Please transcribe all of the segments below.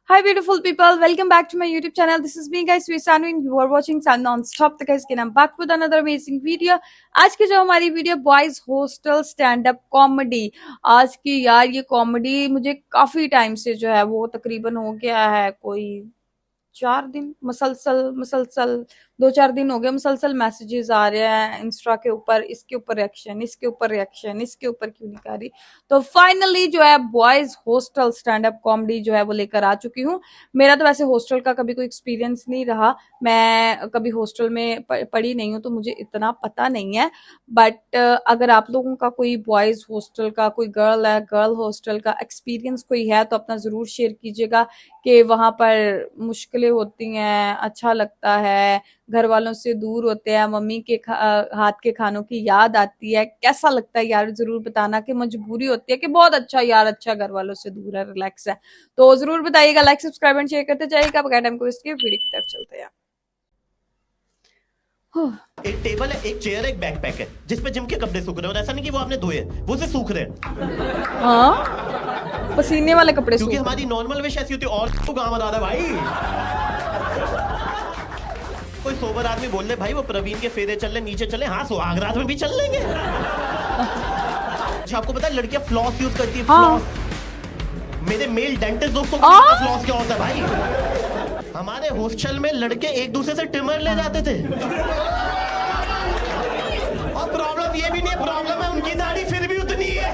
Hi beautiful people, welcome back to my YouTube channel. This is me guys, Sanu and you are watching Sun Non-Stop. तो guys again I'm back with another amazing video. आज की जो हमारी video boys hostel stand up comedy, आज की यार ये comedy मुझे काफी टाइम से जो है वो तकरीबन हो गया है कोई 4 दिन मुसलसल 2-4 दिन हो गए मुसलसल मैसेजेस आ रहे हैं इंस्टा के ऊपर, इसके ऊपर रिएक्शन, इसके ऊपर रिएक्शन, इसके ऊपर क्यों नहीं कर रही। तो फाइनली जो है boys hostel stand up comedy जो है वो लेकर आ चुकी हूँ। मेरा तो वैसे हॉस्टल का कभी कोई एक्सपीरियंस नहीं रहा, मैं कभी हॉस्टल में पढ़ी नहीं हूँ तो मुझे इतना पता नहीं है। बट अगर आप लोगों का कोई बॉयज हॉस्टल का, कोई गर्ल हॉस्टल का एक्सपीरियंस कोई है तो अपना जरूर शेयर कीजिएगा कि वहां पर मुश्किलें होती हैं, अच्छा लगता है, घर वालों से दूर होते हैं, मम्मी के हाथ के खानों की याद आती है, कैसा लगता है यार जरूर बताना। कि मजबूरी होती है कि बहुत अच्छा यार, अच्छा घर वालों से दूर है, रिलैक्स है, तो जरूर बताइएगा। लाइक सब्सक्राइब एंड शेयर करते जाइएगा। बगैर टाइम को इसके वीडियो की तरफ चलते हैं। एक टेबल है, एक चेयर है, एक बैकपैक है जिसपे जिम के कपड़े सूख रहे हैं। और ऐसा नहीं कि वो आपने धोए, वो से सूख रहे हैं। हाँ, पसीने वाले कपड़े, क्योंकि हमारी नॉर्मल विश ऐसी होती है और तो गाँव आ रहा है भाई। कोई सोबर आदमी बोल रहे भाई वो प्रवीण के फेरे चल रहे, नीचे चले, हाँ सुहागरात में भी चल लेंगे। आपको पता है लड़कियां फ्लॉस यूज करती है, फ्लॉस। मेरे मेल डेंटिस्ट दोस्तों को फ्लॉस क्या होता है भाई। हमारे हॉस्टल में लड़के एक दूसरे से ट्रिमर ले जाते थे। और प्रॉब्लम ये भी नहीं है, प्रॉब्लम है उनकी दाढ़ी फिर भी उतनी है।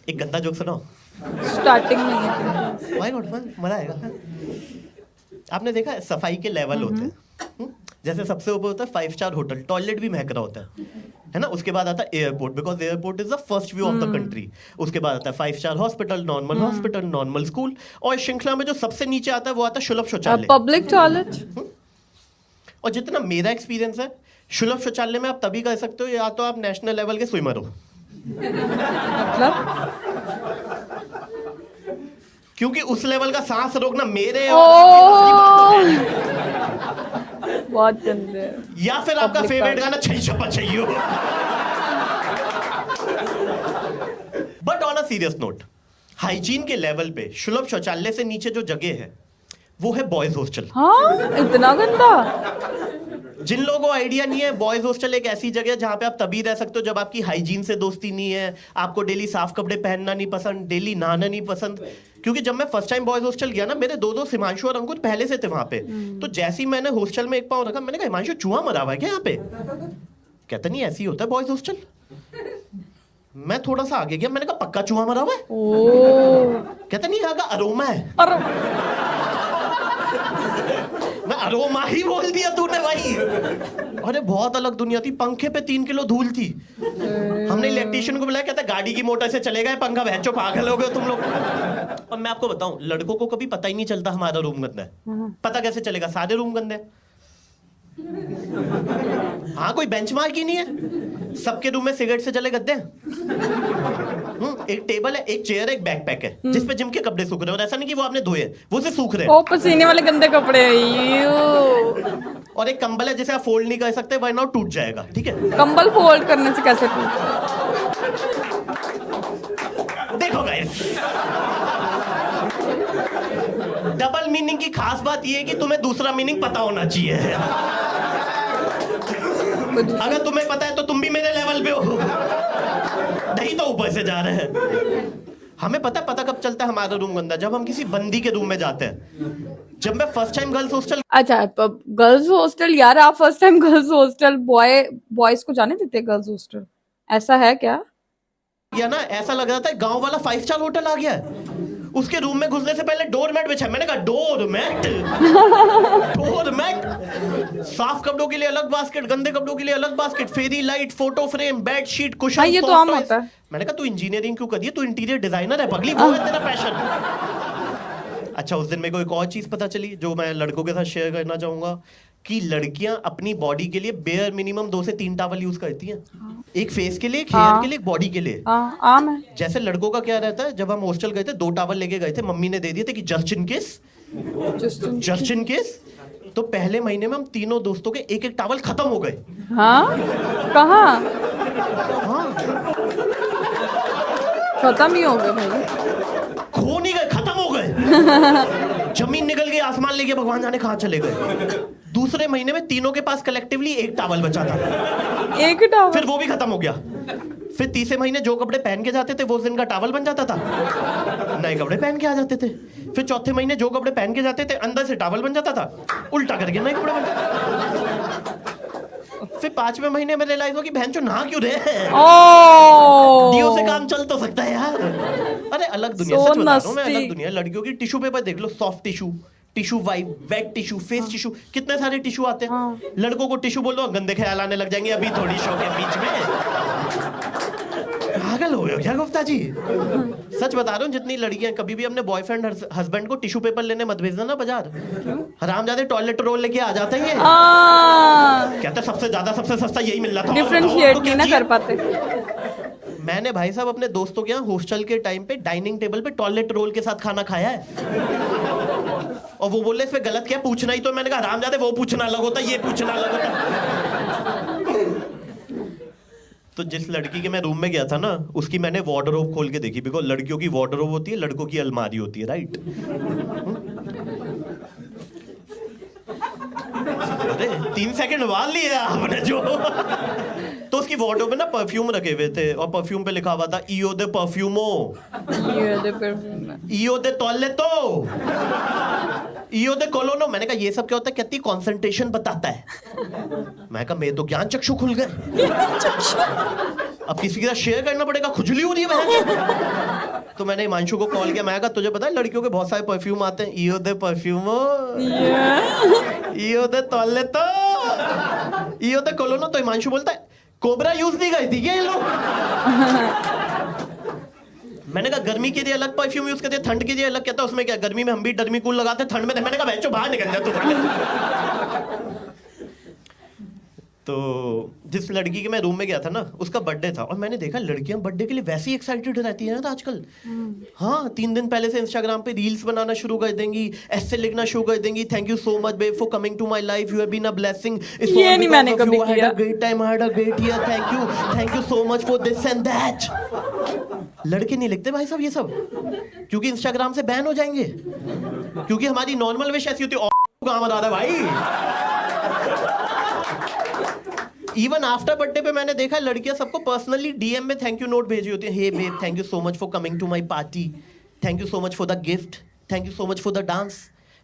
एक गंदा जोक सुनाओ। स्टार्टिंग में है माय गॉड, मजा आएगा। आपने देखा है सफाई के लेवल होते हैं। जैसे सबसे ऊपर होता है 5 स्टार होटल, टॉयलेट भी महक रहा होता है ना। उसके बाद आता है airport, because airport is the first view of the country. उसके बाद आता है 5 स्टार हॉस्पिटल, नॉर्मल स्कूल, और श्रृंखला में जो सबसे नीचे आता है वो आता है सुलभ शौचालय, पब्लिक टॉयलेट। और जितना मेरा एक्सपीरियंस है, सुलभ शौचालय में आप तभी कर सकते हो या तो आप नेशनल लेवल के स्विमर हो, मतलब क्योंकि उस लेवल का सांस रोकना मेरे बहुत गंदे। या फिर आपका फेवरेट गाना छई छप्पा छइयो। But on a serious note, hygiene के लेवल पे सुलभ शौचालय से नीचे जो जगह है वो है बॉयज हॉस्टल। हाँ, इतना गंदा। जिन लोगों को आइडिया नहीं है, बॉयज हॉस्टल एक ऐसी जगह है जहां पे आप तभी रह सकते हो जब आपकी हाइजीन से दोस्ती नहीं है, आपको डेली साफ कपड़े पहनना नहीं पसंद, डेली नहाना नहीं पसंद। क्योंकि जब मैं फर्स्ट टाइम बॉयज हॉस्टल गया ना, मेरे दो हिमांशु और अंकुर पहले से थे वहां पे। तो जैसे ही मैंने हॉस्टल में एक पाँव रखा, मैंने कहा हिमांशु चूहा मरा हुआ है क्या यहाँ पे? कहता नहीं ऐसे ही होता है बॉयज हॉस्टल। मैं थोड़ा सा आगे गया, मैंने कहा पक्का चूहा मरा हुआ है? कहता नहीं यहाँ का अरोमा है। मैं अरोमा ही बोल दिया तूने भाई। अरे बहुत अलग दुनिया थी, पंखे पे 3 किलो धूल थी। हमने इलेक्ट्रिशियन को बुलाया, कहता गाड़ी की मोटर से चलेगा पंखा, बहचो पागल हो गए तुम लोग। और मैं आपको बताऊं, लड़कों को कभी पता ही नहीं चलता हमारा रूम गंदा है। पता कैसे चलेगा? सारे रूम गंदे हैं। हाँ, कोई बेंचमार्क ही नहीं है, सबके रूम में सिगरेट से जले गद्दे हैं। एक टेबल है, एक चेयर है, एक बैकपैक है जिसपे जिम के कपड़े सूख रहे हैं। और ऐसा नहीं कि वो आपने धोए, वो से सूख रहे हैं। ओ, पसीने वाले गंदे कपड़े। और एक कंबल है जिसे आप फोल्ड नहीं कर सकते, वरना टूट जाएगा। ठीक है, कंबल फोल्ड करने से कैसे टूटता? देखो गाइस, डबल मीनिंग की खास बात यह है कि तुम्हें दूसरा मीनिंग पता होना चाहिए। अगर तुम्हें पता है तो तुम भी मेरे लेवल पे हो, नहीं तो ऊपर से जा रहे हैं। हमें पता कब चलता है हमारा रूम गंदा? जब हम किसी बंदी के रूम में जाते हैं। जब मैं फर्स्ट टाइम गर्ल्स हॉस्टल, अच्छा गर्ल्स हॉस्टल, यार आप first time girls hostel, boys को जाने देते गर्ल्स हॉस्टल? ऐसा है क्या? या ना ऐसा लग रहा था गांव वाला 5 स्टार होटल आ गया है। उसके रूम में घुसने से पहले डोरमैट बिछा। मैंने कहा डोरमैट? डोरमैट? साफ कपड़ों के लिए अलग बास्केट, गंदे कपड़ों के लिए अलग basket, fairy light, photo frame, bedsheet, cushion. ये तो आम होता है। मैंने कहा तू इंजीनियरिंग क्यों कर? तू इंटीरियर डिजाइनर है पगली, वो है तेरा पैशन। अच्छा, उस दिन मेरे को एक और चीज पता चली जो मैं लड़कों के साथ शेयर करना चाहूंगा, कि लड़कियां अपनी बॉडी के लिए बेयर मिनिमम 2 से 3 टॉवल यूज करती हैं। एक फेस के लिए, एक हेयर के लिए, एक बॉडी के लिए। आम है। जैसे लड़कों का क्या रहता है, जब हम हॉस्टल गए थे 2 टॉवल लेके गए थे, मम्मी ने दे दिए थे कि जस्ट इन केस। तो पहले महीने में हम तीनों दोस्तों के एक एक टॉवल खत्म हो गए। हाँ, कहाँ? हाँ, खत्म ही हो गए भाई। खो नहीं गए, खत्म हो गए। जमीन निकल गई, आसमान ले गया, भगवान जाने कहाँ चले गए। दूसरे महीने में तीनों के पास कलेक्टिवली एक टॉवल बचा था, एक टॉवल। फिर वो भी खत्म हो गया। फिर तीसरे महीने जो कपड़े पहन के जाते थे वो उस दिन का टॉवल बन जाता था, नए कपड़े पहन के आ जाते थे। फिर चौथे महीने जो कपड़े पहन के जाते थे अंदर से टॉवल बन जाता था, उल्टा करके नए कपड़े बन जाते। फिर पांचवें महीने में रियलाइज हो कि बहन चो नहा क्यों रहे हैं, डीओ से काम चल तो सकता है यार। अरे अलग दुनिया, So सच बता रहा हूं मैं, अलग nasty. दुनिया। लड़कियों की टिश्यू पेपर देख लो, soft tissue, tissue wipe, wet tissue, face tissue, कितने सारे टिश्यू आते हैं। हाँ। लड़कों को टिश्यू बोल दो, गंदे ख्याल आने लग जाएंगे अभी थोड़ी शो के बीच में। पागल हो गए हो क्या गुप्ता जी? सच बता रहा हूँ, जितनी लड़कियां, कभी भी अपने बॉयफ्रेंड हस्बैंड को टिश्यू पेपर लेने मत भेजना ना बाजार। हरामजादे टॉयलेट रोल लेके आ जाते हैं ये, कहते सबसे ज्यादा सबसे सस्ता यही मिल रहा था। डिफरेंशिएट तो नहीं क्या ना चाहिए? कर पाते। मैंने भाई साहब अपने दोस्तों के यहाँ हॉस्टल के टाइम पे डाइनिंग टेबल पे टॉयलेट रोल के साथ खाना खाया है। और वो बोले इसमें गलत क्या, पूछना ही तो। मैंने कहा हरामजादे, वो पूछना अलग होता, ये पूछना अलग होता। तो जिस लड़की के मैं रूम में गया था ना, उसकी मैंने वार्डरोब खोल के देखी, बिकॉज लड़कियों की वार्डरोब होती है, लड़कों की अलमारी होती है, राइट? अरे 3 सेकंड वाल लिए आपने जो। तो उसकी वार्डरोब में ना परफ्यूम रखे हुए थे, और परफ्यूम पे लिखा हुआ था ईओ दे परफ्यूमो, ईओ दे टॉयलेटो, ईओ दे कोलोनो। मैंने कहा ये सब क्या होता है? कितनी कंसंट्रेशन बताता है। मैं कहा मेरे तो ज्ञान चक्षु खुल गए, अब किसी के साथ शेयर करना पड़ेगा, खुजली हो रही है बहन। तो मैंने हिमांशु को कॉल किया, मैं कहा तुझे पता है लड़कियों के बहुत सारे परफ्यूम आते हैं, ईओ दे परफ्यूमो, ईओ दे टॉयलेटो, ईओ दे कोलोनो। तो हिमांशु बोलता है कोबरा यूज नहीं गई थी क्या ये लोग? मैंने कहा गर्मी के लिए अलग परफ्यूम यूज करते, ठंड के लिए अलग। कहता उसमें क्या, गर्मी में हम भी डर्मीकूल लगाते, ठंड में। मैंने कहा बच्चों बाहर निकल जा तू। तो जिस लड़की के मैं रूम में गया था ना, उसका बर्थडे था, और मैंने देखा लड़कियां बर्थडे के लिए वैसी एक्साइटेड रहती है ना आजकल। हाँ, 3 दिन पहले से इंस्टाग्राम पे रील्स बनाना शुरू कर देंगी, ऐसे लिखना शुरू कर देंगी, thank you so much babe for coming to my life, you have been a blessing, ये नहीं मैंने कभी किया। I had a great time, I had a great year, thank you so much for this and that. लड़के नहीं लिखते भाई साहब ये सब, क्योंकि इंस्टाग्राम से बैन हो जाएंगे। क्योंकि हमारी नॉर्मल विश ऐसी होती है, कहां बता रहा भाई। इवन आफ्टर बर्थडे पे मैंने देखा लड़कियां सबको पर्सनली डीएम में थैंक यू नोट भेजी होती है। Hey babe, thank you so much for coming to my party, thank you so much for the gift, thank you so much for the dance.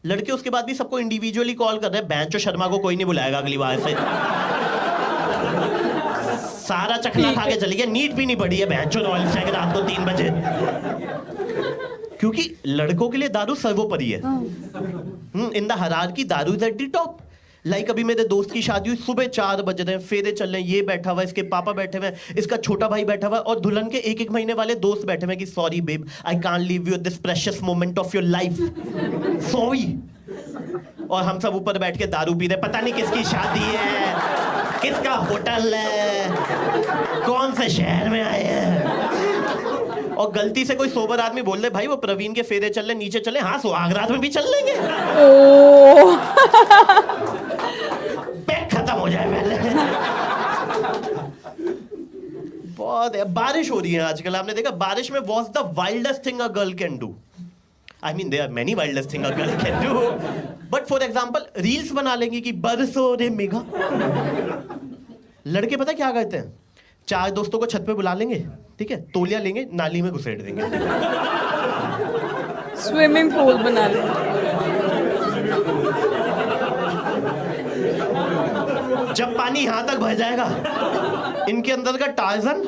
लड़के उसके बाद भी सबको इंडिविजुअली कॉल कर रहे हैं। बैंचो शर्मा को कोई नहीं बुलाएगा अगली बार से, सारा चखना खा के चली गया, नीट भी नहीं पड़ी है बैंचो रॉयल से रात को 3 बजे। क्योंकि लड़कों के लिए दारू सर्वोपरि है। इन द हायरार्की दारू is at the top. Like अभी मेरे दोस्त की शादी हुई, सुबह 4 बज रहे हैं, फेरे चल रहे हैं, ये बैठा हुआ है, इसके पापा बैठे हुए हैं, इसका छोटा भाई बैठा हुआ है, और दुल्हन के 1-1 महीने वाले दोस्त बैठे हुए हैं कि sorry babe, I can't leave you this precious moment of your life, sorry. और हम सब ऊपर बैठ के दारू पी रहे, पता नहीं किसकी शादी है, किसका होटल है, कौन से शहर में आए हैं। और गलती से कोई सोबर आदमी बोल दे भाई वो प्रवीण के फेरे चल रहे, नीचे चले, हाँ सुहागरात में भी चल लेंगे। पैक खत्म हो जाए पहले। बहुत है। बारिश हो रही है आजकल, आपने देखा बारिश में what's the wildest thing a girl can do? I mean there are many wildest thing a girl can do, but for example reels बना लेंगी कि बरसो रे मेघा। लड़के पता क्या करते हैं, 4 दोस्तों को छत पे बुला लेंगे, ठीक है, तौलिया लेंगे, नाली में घुसेड़ देंगे, स्विमिंग पूल बना लो। जब पानी यहां तक भर जाएगा, इनके अंदर का टार्जन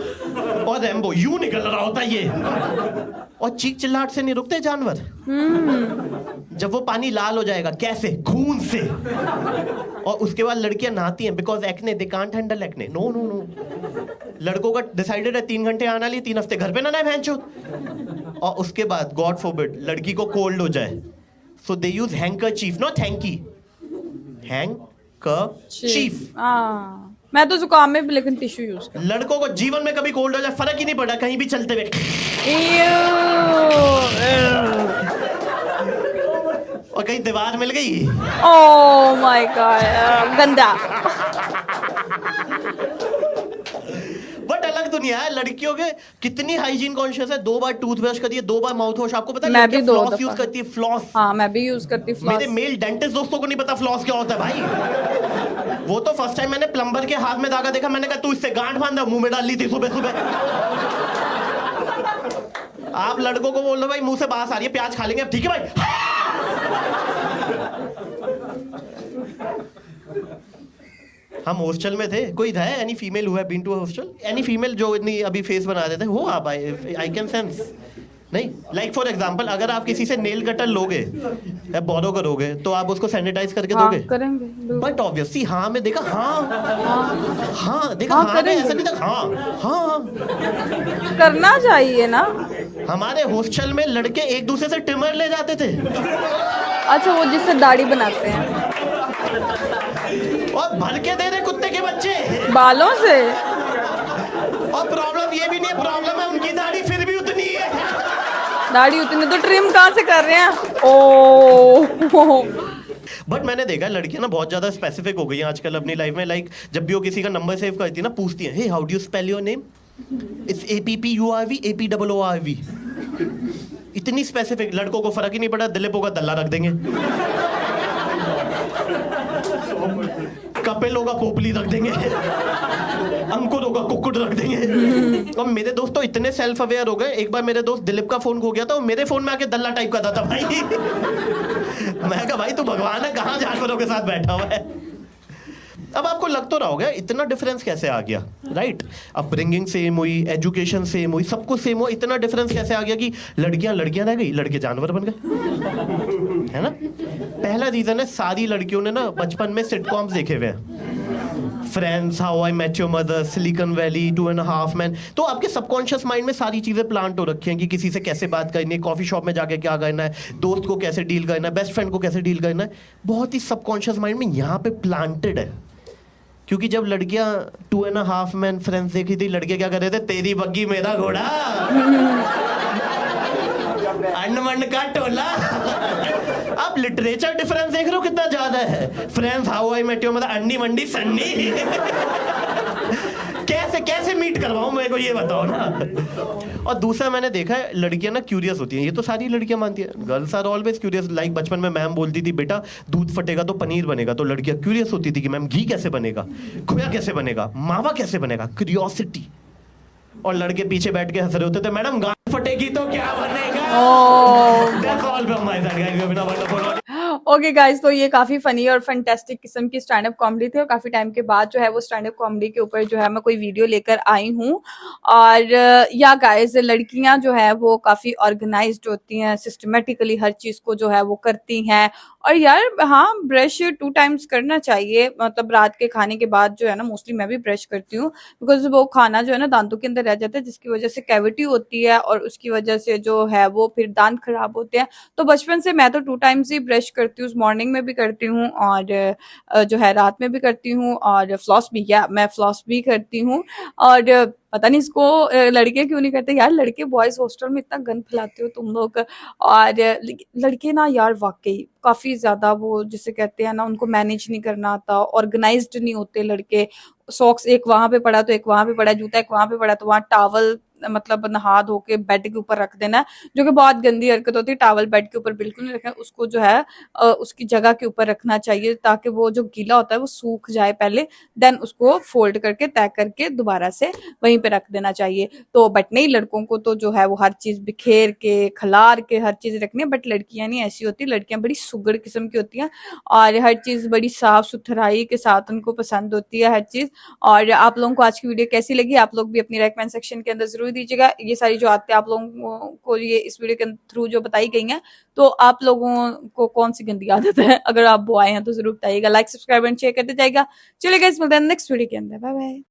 और रैम्बो यूं निकल रहा होता है ये, और चीख चिल्लाहट से नहीं रुकते जानवर। जब वो पानी लाल हो जाएगा, कैसे? खून से। और उसके बाद लड़कियां नहाती हैं, because acne, they can't handle acne. No no no, लड़कों का डिसाइडेड है 3 घंटे आना लिए, 3 हफ्ते घर पे ना नहाए भैंचो। और उसके बाद गॉड फॉरबिड लड़की को कोल्ड हो जाए, so they use handkerchief, not hanky, handkerchief. मैं तो जुकाम में भी लेकिन टिश्यू यूज कर। लड़कों को जीवन में कभी कोल्ड हो जाए फर्क ही नहीं पड़ा, कहीं भी चलते हुए। और कहीं दीवार मिल गई, ओह माय गॉड, गंदा। बट अलग दुनिया है लड़कियों के। कितनी हाइजीन कॉन्शियस है, 2 बार टूथब्रश करिए, 2 बार माउथ वॉश। आपको पता है मैं भी लड़कियां 2 फ्लॉस यूज दफा। करती है, फ्लॉस। हाँ मैं भी यूज करती फ्लॉस। मेरे मेल डेंटिस्ट दोस्तों को नहीं पता फ्लॉस क्या होता है भाई। वो तो फर्स्ट टाइम मैंने प्लम्बर के हाथ में धागा देखा, मैंने कहा तू इससे गांठ बांधा, मुंह में डाल ली थी सुबह सुबह। आप लड़कों को बोल दो भाई मुंह से बांस आ रही है, प्याज खा लेंगे, ठीक है भाई। हम हॉस्टल में थे, कोई था any female who have been to a hostel, any female जो इतनी अभी फेस बना देते हो आप, आई कैन सेंस। नहीं, लाइक फॉर एग्जांपल अगर आप किसी से नेल कटर लोगे या बोरो करोगे तो आप उसको सैनिटाइज करके हाँ, दोगे? करेंगे। बट ऑब्वियसली हाँ में देखा, हाँ देखा, हाँ, हाँ में करेंगे। ऐसा नहीं था, हाँ। करना चाहिए ना। हमारे हॉस्टल में लड़के एक दूसरे से ट्रिमर ले जाते थे अच्छा, वो जिससे दाढ़ी बनाते हैं और भर के दे रहे कुत्ते के बच्चे। बालों से। और प्रॉब्लम ये भी नहीं है, प्रॉब्लम है उनकी दाढ़ी फिर भी उतनी है। दाढ़ी उतनी तो ट्रिम कहाँ से कर रहे हैं? ओ बट मैंने देखा लड़कियां ना बहुत ज्यादा स्पेसिफिक हो गई हैं आजकल अपनी लाइफ में। लाइक जब भी वो किसी का नंबर सेव करती है ना, पूछती है, hey how do you spell your name? It's APPURV APOORV। इतनी स्पेसिफिक। लड़कों को फर्क ही नहीं पड़ा, दिलीप होगा दल्ला रख देंगे, कपिल होगा पोपली रख देंगे, अंकुर होगा कुक्कुट रख देंगे। और मेरे दोस्त तो इतने सेल्फ अवेयर हो गए, एक बार मेरे दोस्त दिलीप का फोन खो गया था, वो मेरे फोन में आके दल्ला टाइप करता था भाई। मैं कहा भाई तू भगवान है, कहाँ जानवरों के साथ बैठा हुआ है। अब आपको लग तो रहा होगा इतना डिफरेंस कैसे आ गया, राइट? अपब्रिंगिंग सेम हुई, एजुकेशन सेम हुई, सब कुछ सेम हुआ, इतना डिफरेंस कैसे आ गया कि लड़कियां लड़कियां रह गई, लड़के जानवर बन गए, है ना? पहला रीजन है सारी लड़कियों ने ना बचपन में सिटकॉम्स देखे हुए हैं, Friends, How I Met Your Mother, Silicon Valley, 2.5 Men। तो आपके सबकॉन्शियस माइंड में सारी चीजें प्लांट हो रखी हैं कि किसी से कैसे बात करनी है, कॉफी शॉप में जाके क्या करना है, दोस्त को कैसे डील करना है, बेस्ट फ्रेंड को कैसे डील करना है। बहुत ही सबकॉन्शियस माइंड में यहाँ पे प्लांटेड है। क्योंकि जब लड़कियां 2.5 Men फ्रेंड्स देखी थी, लड़के क्या कर रहे थे, तेरी बग्गी मेरा घोड़ा, अंडमंड का टोला। आप लिटरेचर डिफरेंस देख रहे हो कितना ज्यादा है। Friends, How I Met Your Mother, अंडी मंडी सन्नी। कैसे कैसे मीट करवाऊं, मेरे को ये बताओ ना। और दूसरा मैंने देखा है लड़कियां ना क्यूरियस होती हैं, ये तो सारी लड़कियां मानती हैं, girls are always curious. Like बचपन में मैम बोलती थी बेटा दूध फटेगा तो पनीर बनेगा, तो लड़कियां क्यूरियस होती थी कि मैम घी कैसे बनेगा, खोया कैसे बनेगा, मावा कैसे बनेगा, क्यूरियोसिटी। और लड़के पीछे बैठ के हंस रहे होते थे, मैडम गांड फटेगी तो क्या बनेगा। That's all from my side, guys. We have been a wonderful okay guys, तो ये काफी फनी और फैंटास्टिक किस्म की स्टैंड अप कॉमेडी थी और काफी टाइम के बाद जो है वो स्टैंड अप कॉमेडी के ऊपर जो है मैं कोई वीडियो लेकर आई हूँ। और या गाइस, लड़कियां जो है वो काफी ऑर्गेनाइज्ड होती हैं, सिस्टमेटिकली हर चीज को जो है वो करती हैं। और यार हाँ, ब्रश 2 times करना चाहिए, मतलब रात के खाने के बाद जो है ना, मोस्टली मैं भी ब्रश करती हूँ, बिकॉज वो खाना जो है ना दांतों के अंदर रह जाता है, जिसकी वजह से कैविटी होती है और उसकी वजह से जो है वो फिर दांत खराब होते हैं। तो बचपन से मैं तो 2 times ही ब्रश करती हूँ, मॉर्निंग में भी करती हूँ और जो है रात में भी करती हूँ, और फ्लॉस भी, क्या मैं फ्लॉस भी करती हूँ। और पता नहीं इसको लड़के क्यों नहीं करते यार, लड़के बॉयज हॉस्टल में इतना गंद फैलाते हो तुम लोग। और लड़के ना यार वाकई काफी ज्यादा वो जिसे कहते हैं ना, उनको मैनेज नहीं करना आता, ऑर्गेनाइज्ड नहीं होते लड़के। सॉक्स एक वहां पे पड़ा तो एक वहां पे पड़ा, जूता एक वहां पे पड़ा तो वहां टावल, मतलब नहा धो के बेड के ऊपर रख देना, जो कि बहुत गंदी हरकत होती है। टावल बेड के ऊपर बिल्कुल नहीं रखना, उसको जो है उसकी जगह के ऊपर रखना चाहिए, ताकि वो जो गीला होता है वो सूख जाए पहले, देन उसको फोल्ड करके तय करके दोबारा से वहीं पे रख देना चाहिए। तो बट नहीं, लड़कों को तो जो है वो हर चीज बिखेर के खलार के हर चीज रखनी है, बट लड़कियां नहीं ऐसी होती, लड़कियां बड़ी सुगड़ किस्म की होती हैं और हर चीज बड़ी साफ सुथराई के साथ उनको पसंद होती है हर चीज। और आप लोगों को आज की वीडियो कैसी लगी, आप लोग भी अपनी कमेंट सेक्शन के अंदर जरूर दीजिएगा। ये सारी जो आदतें आप लोगों को ये इस वीडियो के थ्रू जो बताई गई हैं, तो आप लोगों को कौन सी गंदी आदत है, अगर आप वो आए हैं तो जरूर बताइएगा। लाइक, सब्सक्राइब एंड शेयर करते जाइएगा। चलिए गाइस, मिलते हैं नेक्स्ट वीडियो के अंदर, बाय बाय।